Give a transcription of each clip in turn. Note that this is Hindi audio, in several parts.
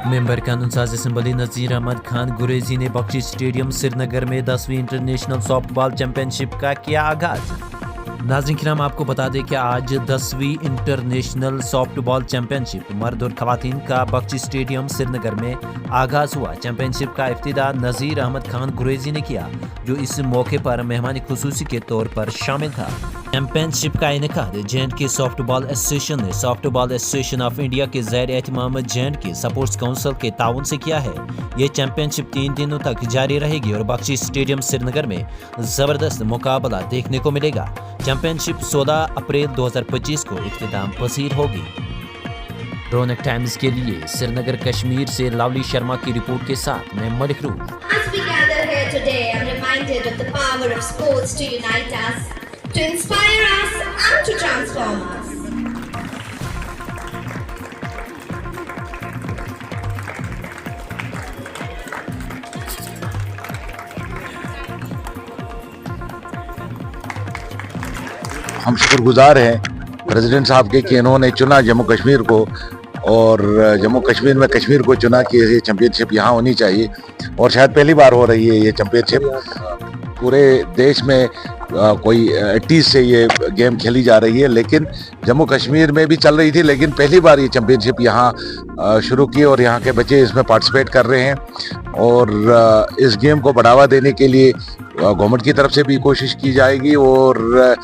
मेंबर कानून साज असम्बली नज़ीर अहमद खान गुरेजी ने बख्शी स्टेडियम श्रीनगर में 10वीं इंटरनेशनल सॉफ्टबॉल चैंपियनशिप का किया आगाज। नाज़रीन किराम, आपको बता दें कि आज 10वीं इंटरनेशनल सॉफ्टबॉल चैंपियनशिप मर्द और खवातीन का बख्शी स्टेडियम श्रीनगर में आगाज हुआ। चैंपियनशिप का इफ्तिताह नज़ीर अहमद खान गुरेजी ने किया, जो इस मौके पर मेहमान खुसूसी के तौर पर शामिल था। चैंपियनशिप का इनेकाद J&K सॉफ्टबॉल एसोसिएशन ने सॉफ्टबॉल एसोसिएशन ऑफ इंडिया के ज़ैर एहतमाम J&K स्पोर्ट्स काउंसिल के ताउन से किया है। ये चैंपियनशिप 3 दिनों तक जारी रहेगी और बख्शी स्टेडियम श्रीनगर में ज़बरदस्त मुकाबला देखने को मिलेगा। चैंपियनशिप 16 अप्रैल 2025 को इख्तिताम पसीर होगी। रौनक टाइम्स के लिए श्रीनगर कश्मीर से लवली शर्मा की रिपोर्ट के साथ मैं Malik roof. As we gather here today, I'm reminded of the power of sports to unite us, to inspire us and to transform us. हम शुक्रगुजार हैं प्रेसिडेंट साहब के कि इन्होंने चुना जम्मू कश्मीर को, और जम्मू कश्मीर में कश्मीर को चुना कि ये चैंपियनशिप यहाँ होनी चाहिए। और शायद पहली बार हो रही है ये चैंपियनशिप। पूरे देश में कोई 80 से ये गेम खेली जा रही है, लेकिन जम्मू कश्मीर में भी चल रही थी, लेकिन पहली बार ये चैंपियनशिप यहाँ शुरू की और यहाँ के बच्चे इसमें पार्टिसिपेट कर रहे हैं। और इस गेम को बढ़ावा देने के लिए गवर्नमेंट की तरफ से भी कोशिश की जाएगी, और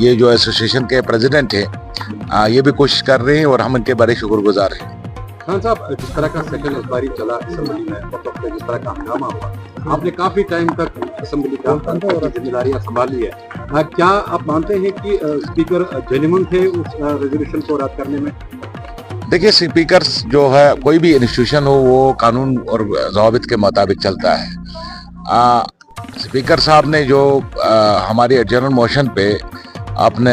ये जो एसोसिएशन के प्रेसिडेंट हैं ये भी कोशिश कर रहे हैं और हम इनके बड़े शुक्रगुजार हैं। खान साहब, जिस तरह का सेकंड इस बारी चला असेंबली में, जिस तरह का हंगामा हुआ, आपने काफी टाइम तक असेंबली का जिम्मेदारियां संभाली है, क्या आप मानते हैं कि स्पीकर जेन्युइन थे उस रेजोल्यूशन को रद्द करने में? देखिए, स्पीकर्स जो है, कोई भी इंस्टीट्यूशन हो वो कानून और ज़वाबित के मुताबिक चलता है। स्पीकर साहब ने जो हमारी एडजर्नल मोशन पे आपने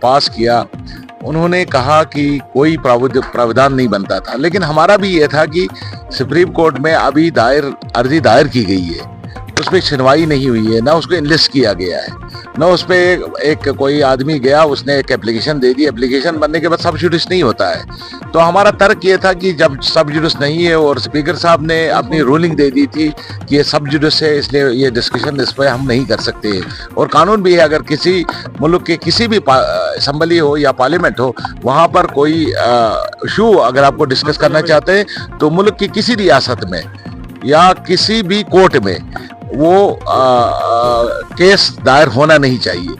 पास किया, उन्होंने कहा कि कोई प्रावधान नहीं बनता था, लेकिन हमारा भी ये था कि सुप्रीम कोर्ट में अभी अर्जी दायर की गई है, उस पर सुनवाई नहीं हुई है, ना उसको इनलिस्ट किया गया है, ना उस पर एक कोई आदमी गया, उसने एक एप्लीकेशन दे दी। एप्लीकेशन बनने के बाद सब जुडिस नहीं होता है। तो हमारा तर्क ये था कि जब सब जुडिस नहीं है और स्पीकर साहब ने अपनी रूलिंग दे दी थी कि ये सब जुडिस है, इसलिए ये डिस्कशन इस पर हम नहीं कर सकते। और कानून भी है, अगर किसी मुल्क के किसी भी असम्बली हो या पार्लियामेंट हो, वहाँ पर कोई इशू अगर आपको डिस्कस करना चाहते हैं तो मुल्क की किसी रियासत में या किसी भी कोर्ट में वो केस दायर होना नहीं चाहिए।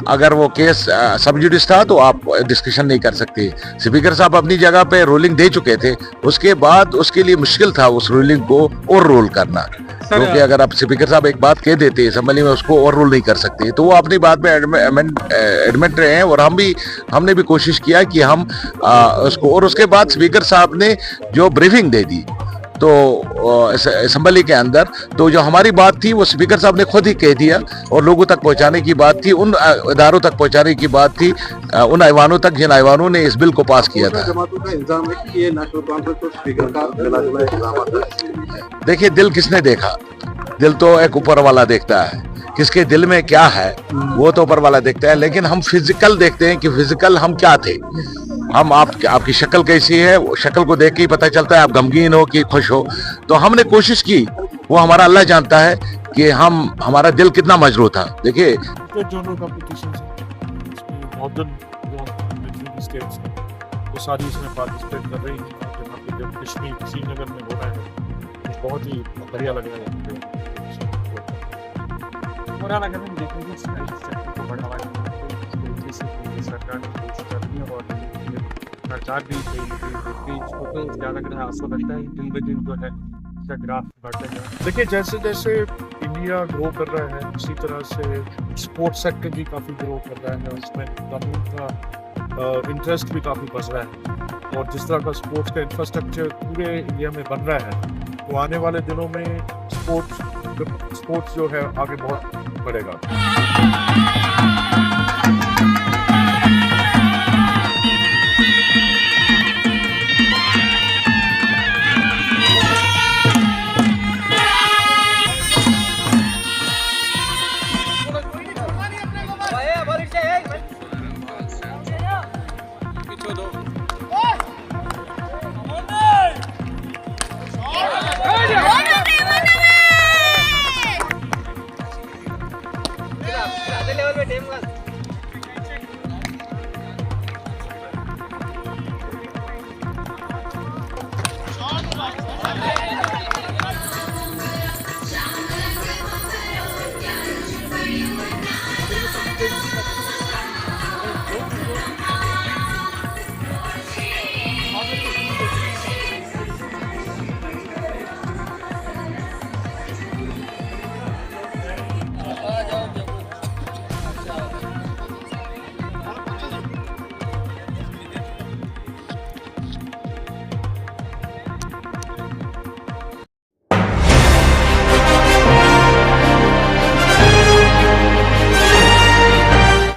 अगर वो केस सब जुडिस था तो आप डिस्कशन नहीं कर सकते। स्पीकर साहब अपनी जगह पे रूलिंग दे चुके थे, उसके बाद उसके लिए मुश्किल था उस रूलिंग को ओवर रूल करना, क्योंकि अगर आप स्पीकर साहब एक बात कह देते हैं असेंबली में, उसको ओवर रूल नहीं कर सकते। तो वो अपनी बात में एडमिट रहे हैं और हमने भी कोशिश किया कि हम उसको, और उसके बाद स्पीकर साहब ने जो ब्रीफिंग दे दी तो असेंबली के अंदर, तो जो हमारी बात थी वो स्पीकर साहब ने खुद ही कह दिया, और लोगों तक पहुंचाने की बात थी, उन इदारों तक पहुंचाने की बात थी, उन ऐवानों तक जिन ऐवानों ने इस बिल को पास किया था। देखिए, दिल किसने देखा? दिल तो एक ऊपर वाला देखता है, किसके दिल में क्या है वो तो ऊपर वाला देखता है, लेकिन हम फिजिकल देखते हैं कि फिजिकल हम क्या थे। हम आपकी शक्ल कैसी है, शक्ल को देख के ही पता चलता है आप गमगीन हो कि खुश हो। तो हमने कोशिश की, वो हमारा अल्लाह जानता है कि हमारा दिल कितना मजरूह था। देखिए, वो सारी इसमें पार्टिसिपेट कर रही है। जब कश्मीर श्रीनगर में हो रहा है तो बहुत ही बढ़िया लग रहा है। सरकार भी ज़्यादा कर ऐसा लगता है दिन ब दिन जो है इसका ग्राफ बढ़ता है। देखिए, जैसे जैसे इंडिया ग्रो कर रहा है, उसी तरह से स्पोर्ट्स सेक्टर भी काफ़ी ग्रो कर रहा है, उसमें कानून का इंटरेस्ट भी काफ़ी बढ़ रहा है। और जिस तरह का स्पोर्ट्स का इंफ्रास्ट्रक्चर पूरे इंडिया में बन रहा है, तो आने वाले दिनों में स्पोर्ट्स जो है आगे बहुत बढ़ेगा। फेमस